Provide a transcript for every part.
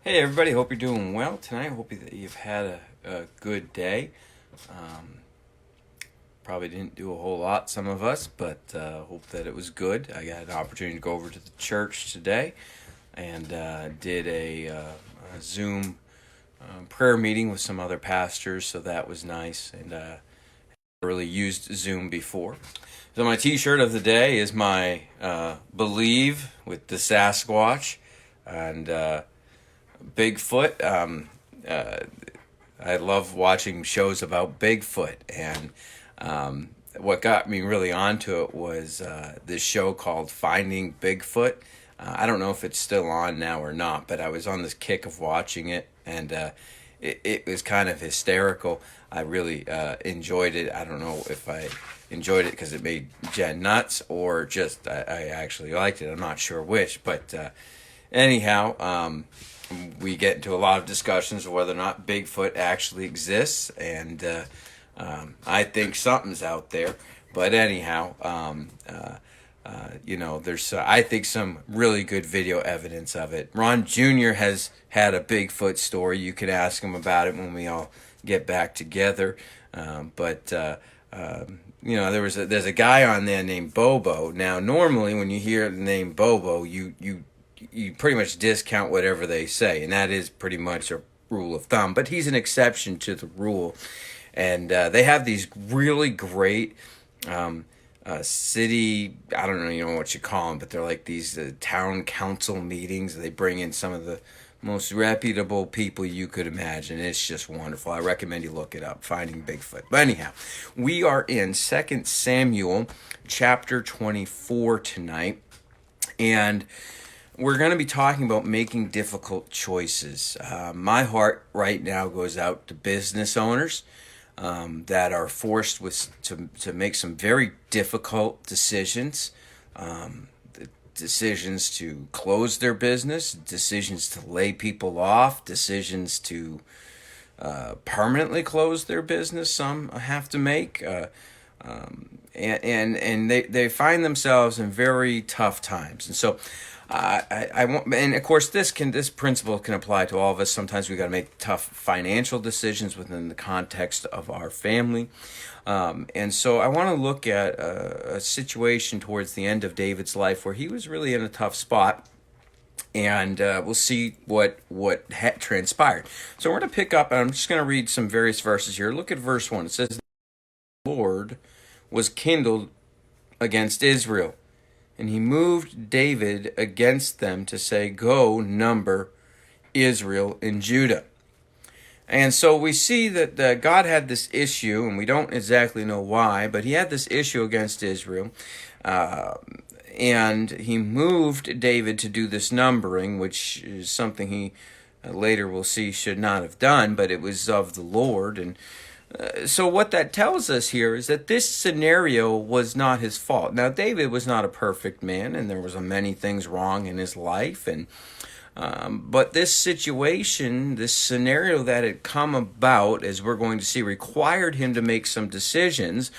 Hey everybody, hope you're doing well tonight. Hope that you've had a good day. Um, Probably didn't do a whole lot, some of us, but hope that it was good. I got an opportunity to go over to the church today and did a Zoom prayer meeting with some other pastors, so that was nice. And really used Zoom before. So my T-shirt of the day is my Believe with the Sasquatch and Bigfoot. I love watching shows about Bigfoot, and what got me really onto it was this show called Finding Bigfoot. I don't know if it's still on now or not, but I was on this kick of watching it, and it was kind of hysterical. I really enjoyed it. I don't know if I enjoyed it because it made Jen nuts or just I actually liked it. I'm not sure which, but anyhow, we get into a lot of discussions of whether or not Bigfoot actually exists, and I think something's out there. But anyhow, there's I think some really good video evidence of it. Ron Jr. has had a Bigfoot story. You can ask him about it when we all get back together. But there's a guy on there named Bobo. Now, normally when you hear the name Bobo, you pretty much discount whatever they say, and that is pretty much a rule of thumb. But he's an exception to the rule, and they have these really great city. I don't know, what you call them, but they're like these town council meetings. They bring in some of the most reputable people you could imagine. It's just wonderful. I recommend you look it up, Finding Bigfoot. But anyhow, we are in 2 Samuel chapter 24 tonight, and we're going to be talking about making difficult choices. My heart right now goes out to business owners that are forced to make some very difficult decisions. Decisions to close their business, decisions to lay people off, decisions to permanently close their business. Some have to make, and they find themselves in very tough times. And so, I want, and of course, this principle can apply to all of us. Sometimes we got to make tough financial decisions within the context of our family. And so I want to look at a situation towards the end of David's life where he was really in a tough spot, and we'll see what transpired. So we're going to pick up, and I'm just going to read some various verses here. Look at verse 1. It says, "The Lord was kindled against Israel, and he moved David against them to say, 'Go, number Israel and Judah.'" And so we see that God had this issue, and we don't exactly know why, but he had this issue against Israel. And he moved David to do this numbering, which is something he later will see should not have done, but it was of the Lord. And so what that tells us here is that this scenario was not his fault. Now, David was not a perfect man, and there was many things wrong in his life, and but this situation, this scenario that had come about, as we're going to see, required him to make some decisions,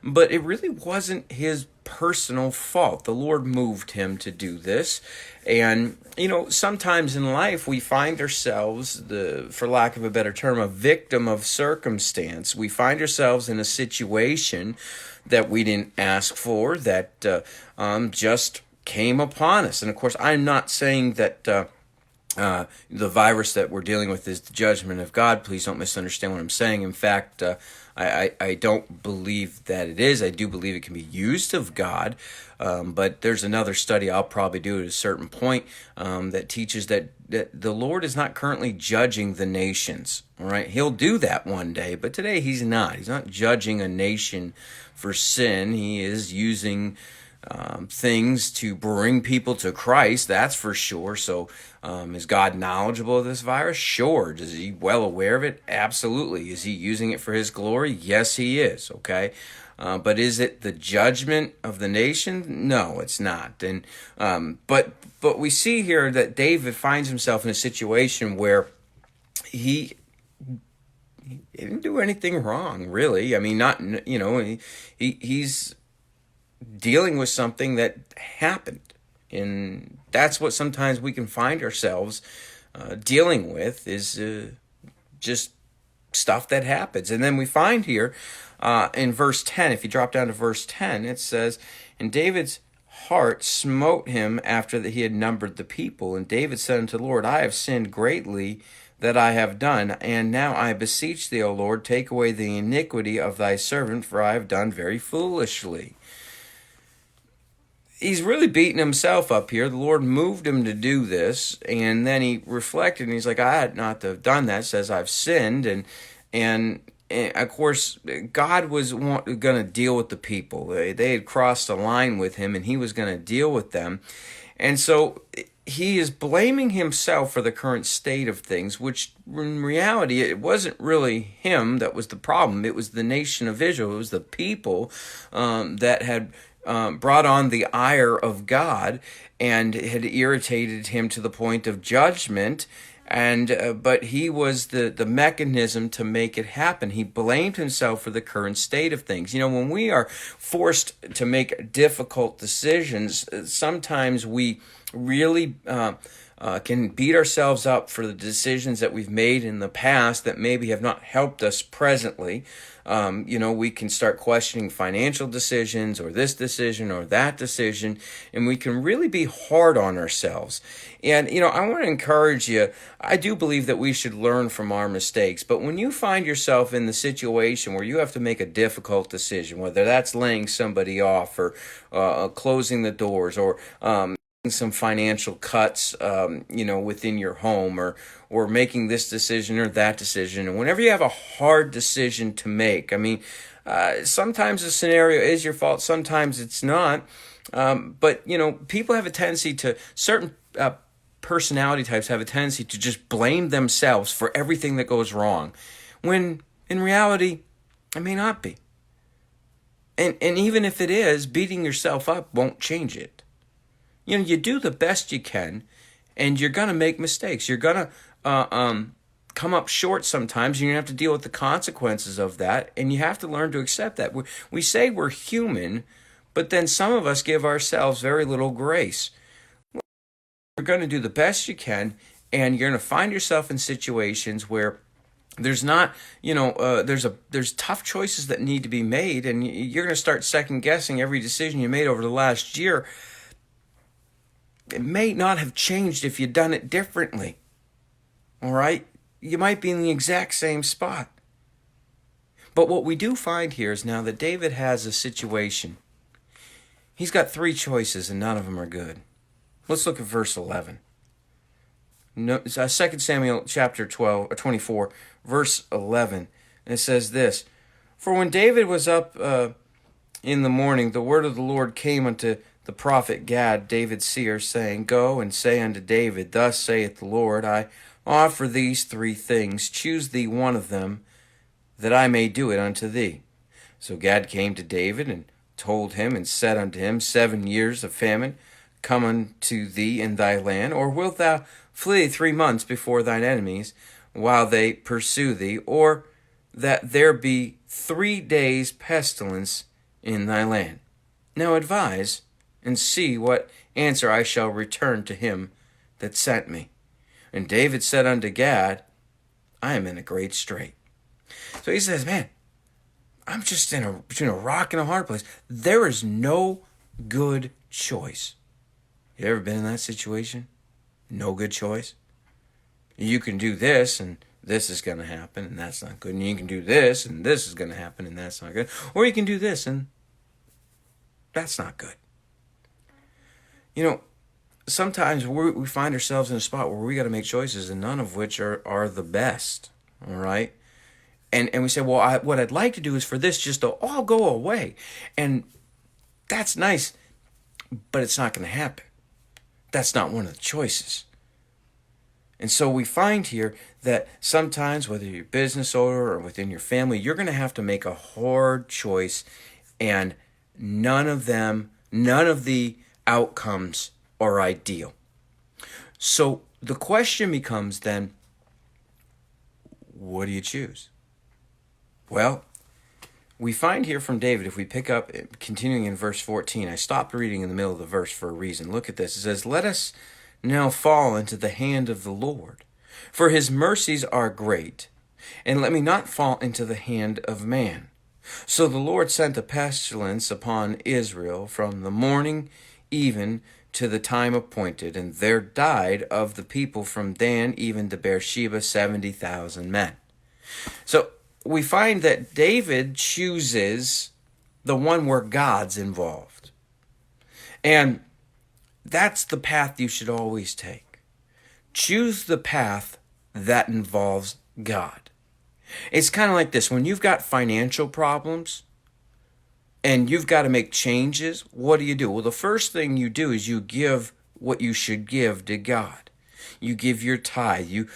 but it really wasn't his personal fault. The Lord moved him to do this. And, sometimes in life we find ourselves, for lack of a better term, a victim of circumstance. We find ourselves in a situation that we didn't ask for, that just came upon us. And of course, I'm not saying that the virus that we're dealing with is the judgment of God. Please don't misunderstand what I'm saying. In fact, I don't believe that it is. I do believe it can be used of God, but there's another study I'll probably do at a certain point that teaches that the Lord is not currently judging the nations. All right, He'll do that one day, but today He's not. He's not judging a nation for sin. He is using things to bring people to Christ, that's for sure. So is God knowledgeable of this virus? Sure. Is he well aware of it? Absolutely. Is he using it for his glory? Yes, he is. Okay. But is it the judgment of the nation? No, it's not. And but we see here that David finds himself in a situation where he didn't do anything wrong, really. I mean, not, he's dealing with something that happened. And that's what sometimes we can find ourselves dealing with is just stuff that happens. And then we find here in verse 10, if you drop down to verse 10, it says, "And David's heart smote him after that he had numbered the people. And David said unto the Lord, I have sinned greatly that I have done. And now I beseech thee, O Lord, take away the iniquity of thy servant, for I have done very foolishly." He's really beating himself up here. The Lord moved him to do this, and then he reflected, and he's like, I had not to have done that. It says I've sinned, and of course, God was going to deal with the people. They had crossed a line with him, and he was going to deal with them. And so he is blaming himself for the current state of things, which in reality, it wasn't really him that was the problem. It was the nation of Israel. It was the people that had brought on the ire of God and had irritated him to the point of judgment. And but he was the mechanism to make it happen. He blamed himself for the current state of things. You know, when we are forced to make difficult decisions, sometimes we really can beat ourselves up for the decisions that we've made in the past that maybe have not helped us presently. We can start questioning financial decisions or this decision or that decision, and we can really be hard on ourselves. And, I want to encourage you. I do believe that we should learn from our mistakes, but when you find yourself in the situation where you have to make a difficult decision, whether that's laying somebody off or closing the doors or some financial cuts, within your home or making this decision or that decision. And whenever you have a hard decision to make, sometimes the scenario is your fault, sometimes it's not. But people have a tendency to, certain personality types have a tendency to just blame themselves for everything that goes wrong, when in reality, it may not be. And even if it is, beating yourself up won't change it. You do the best you can, and you're going to make mistakes. You're going to come up short sometimes, and you're going to have to deal with the consequences of that, and you have to learn to accept that. We say we're human, but then some of us give ourselves very little grace. You're going to do the best you can, and you're going to find yourself in situations where there's not, there's tough choices that need to be made, and you're going to start second-guessing every decision you made over the last year. It may not have changed if you'd done it differently. All right? You might be in the exact same spot. But what we do find here is now that David has a situation. He's got 3 choices and none of them are good. Let's look at verse 11. 2 Samuel chapter 24, verse 11. And it says this, "For when David was up in the morning, the word of the Lord came unto the prophet Gad, David's seer, saying, Go and say unto David, Thus saith the Lord, I offer these 3 things. Choose thee one of them, that I may do it unto thee. So Gad came to David and told him and said unto him, 7 years of famine come unto thee in thy land, or wilt thou flee 3 months before thine enemies while they pursue thee, or that there be 3 days pestilence in thy land? Now advise, and see what answer I shall return to him that sent me. And David said unto Gad, I am in a great strait." So he says, man, I'm just between a rock and a hard place. There is no good choice. You ever been in that situation? No good choice? You can do this, and this is going to happen, and that's not good. And you can do this, and this is going to happen, and that's not good. Or you can do this, and that's not good. Sometimes we find ourselves in a spot where we got to make choices, and none of which are the best, all right? And we say, well, what I'd like to do is for this just to all go away. And that's nice, but it's not going to happen. That's not one of the choices. And so we find here that sometimes, whether you're a business owner or within your family, you're going to have to make a hard choice, and none of the outcomes are ideal. So the question becomes then, what do you choose? Well, we find here from David, if we pick up, continuing in verse 14, I stopped reading in the middle of the verse for a reason. Look at this. It says, "Let us now fall into the hand of the Lord, For his mercies are great, and let me not fall into the hand of man. So the Lord sent a pestilence upon Israel from the morning even to the time appointed, and there died of the people from Dan even to Beersheba 70,000 men. So we find that David chooses the one where God's involved. And that's the path you should always take. Choose the path that involves God. It's kind of like this. When you've got financial problems and you've got to make changes, what do? Well, the first thing you do is you give what you should give to God. You give your tithe. You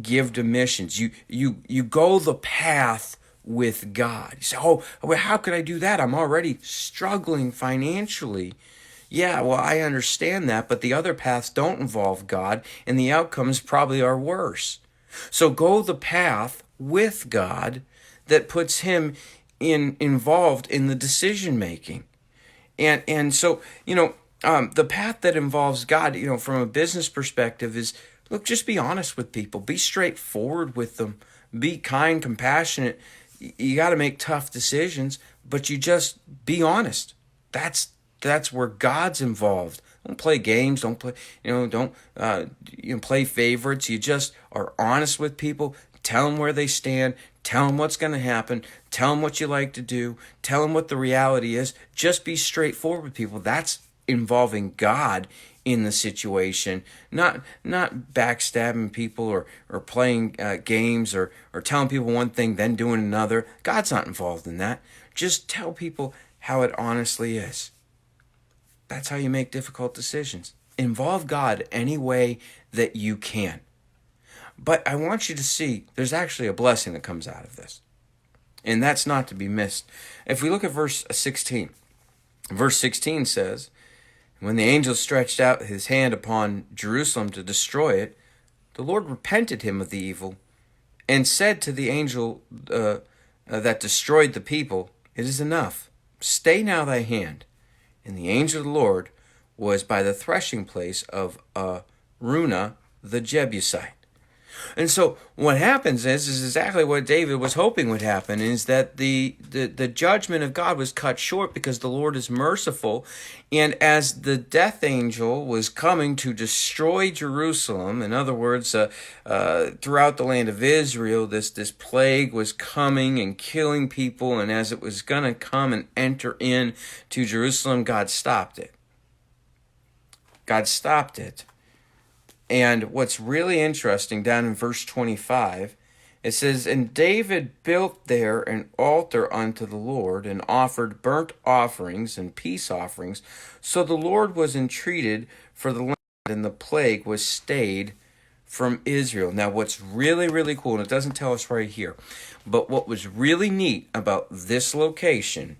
give to missions. You go the path with God. You say, oh, well, how could I do that? I'm already struggling financially. Yeah, well, I understand that, but the other paths don't involve God, and the outcomes probably are worse. So go the path with God that puts him involved in the decision making. And so, the path that involves God, from a business perspective is, look, just be honest with people. Be straightforward with them. Be kind, compassionate. You got to make tough decisions, but you just be honest. That's where God's involved. Don't play games. Don't play. Don't play favorites. You just are honest with people. Tell them where they stand. Tell them what's going to happen. Tell them what you like to do. Tell them what the reality is. Just be straightforward with people. That's involving God in the situation, not backstabbing people or playing games or telling people one thing then doing another. God's not involved in that. Just tell people how it honestly is. That's how you make difficult decisions. Involve God any way that you can. But I want you to see there's actually a blessing that comes out of this. And that's not to be missed. If we look at verse 16, verse 16 says, when the angel stretched out his hand upon Jerusalem to destroy it, the Lord repented him of the evil and said to the angel that destroyed the people, it is enough. Stay now thy hand. And the angel of the Lord was by the threshing place of Araunah the Jebusite. And so what happens is exactly what David was hoping would happen, is that the judgment of God was cut short because the Lord is merciful. And as the death angel was coming to destroy Jerusalem, in other words, throughout the land of Israel, this plague was coming and killing people. And as it was going to come and enter in to Jerusalem, God stopped it. God stopped it. And what's really interesting, down in verse 25, it says, and David built there an altar unto the Lord, and offered burnt offerings and peace offerings. So the Lord was entreated for the land, and the plague was stayed from Israel. Now, what's really, really cool, and it doesn't tell us right here, but what was really neat about this location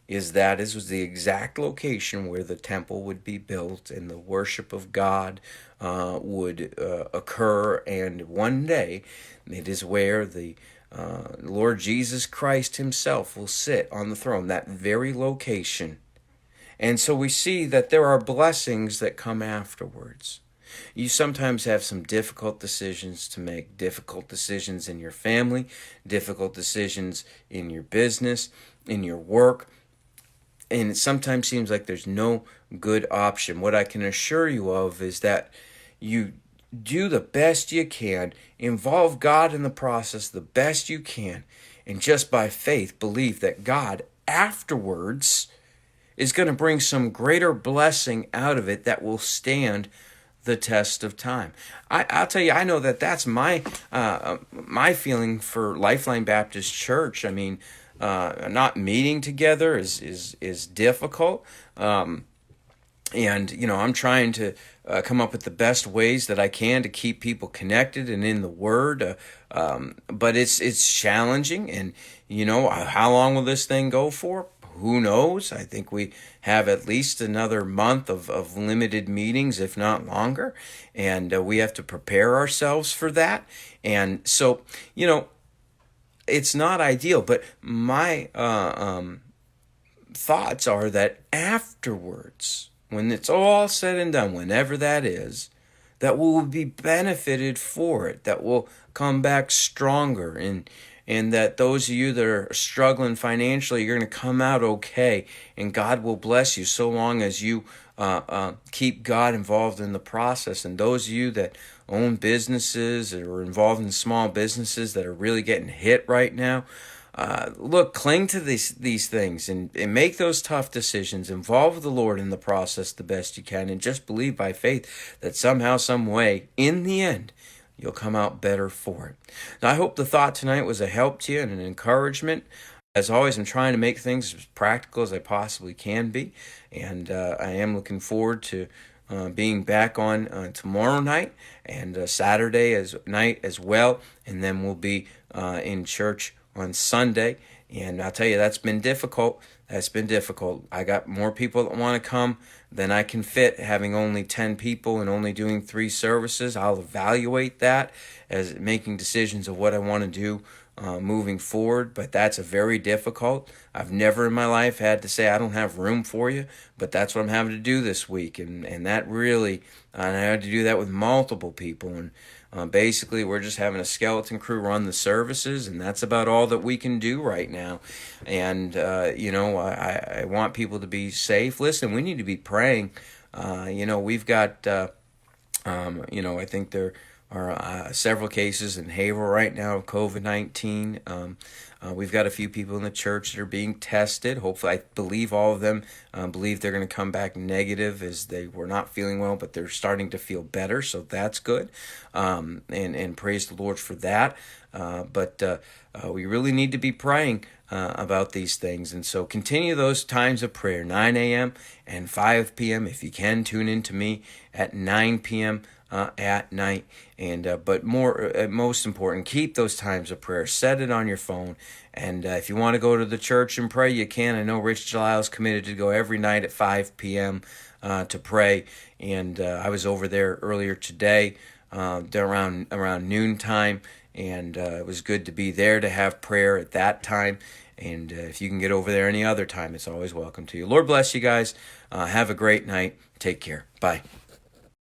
is that this was the exact location where the temple would be built and the worship of God would occur. And one day, it is where the Lord Jesus Christ himself will sit on the throne, that very location. And so we see that there are blessings that come afterwards. You sometimes have some difficult decisions to make, difficult decisions in your family, difficult decisions in your business, in your work. And it sometimes seems like there's no good option. What I can assure you of is that you do the best you can, involve God in the process the best you can, and just by faith believe that God afterwards is going to bring some greater blessing out of it that will stand the test of time. I'll tell you, I know that that's my feeling for Lifeline Baptist Church. I mean, not meeting together is difficult. And, I'm trying to come up with the best ways that I can to keep people connected and in the Word. But it's challenging. And, how long will this thing go for? Who knows? I think we have at least another month of limited meetings, if not longer. And we have to prepare ourselves for that. And so, it's not ideal, but my thoughts are that afterwards, when it's all said and done, whenever that is, that we'll be benefited for it, that we'll come back stronger, and that those of you that are struggling financially, you're going to come out okay, and God will bless you so long as you keep God involved in the process. And those of you that own businesses or are involved in small businesses that are really getting hit right now, look, cling to these things and make those tough decisions. Involve the Lord in the process the best you can, and just believe by faith that somehow, some way, in the end, you'll come out better for it. Now, I hope the thought tonight was a help to you and an encouragement. As always, I'm trying to make things as practical as I possibly can be, and I am looking forward to being back on tomorrow night and Saturday night as well, and then we'll be in church on Sunday. And I'll tell you, that's been difficult. I got more people that want to come than I can fit, having only 10 people and only doing 3 services. I'll evaluate that as making decisions of what I want to do moving forward, but that's a very difficult. I've never in my life had to say I don't have room for you, but that's what I'm having to do this week, and that really, and I had to do that with multiple people, and basically we're just having a skeleton crew run the services, and that's about all that we can do right now. And I want people to be safe. Listen, we need to be praying. We've got I think there are several cases in Haverhill right now of COVID-19. We've got a few people in the church that are being tested. Hopefully, I believe all of them believe they're going to come back negative, as they were not feeling well, but they're starting to feel better, so that's good. And praise the Lord for that. But we really need to be praying about these things. And so continue those times of prayer, 9 a.m. and 5 p.m. If you can, tune in to me at 9 p.m. At night. And but most important, keep those times of prayer. Set it on your phone. And if you want to go to the church and pray, you can. I know Rich Delisle is committed to go every night at 5 p.m. To pray. And I was over there earlier today around noontime. And it was good to be there to have prayer at that time. And if you can get over there any other time, it's always welcome to you. Lord bless you guys. Have a great night. Take care. Bye.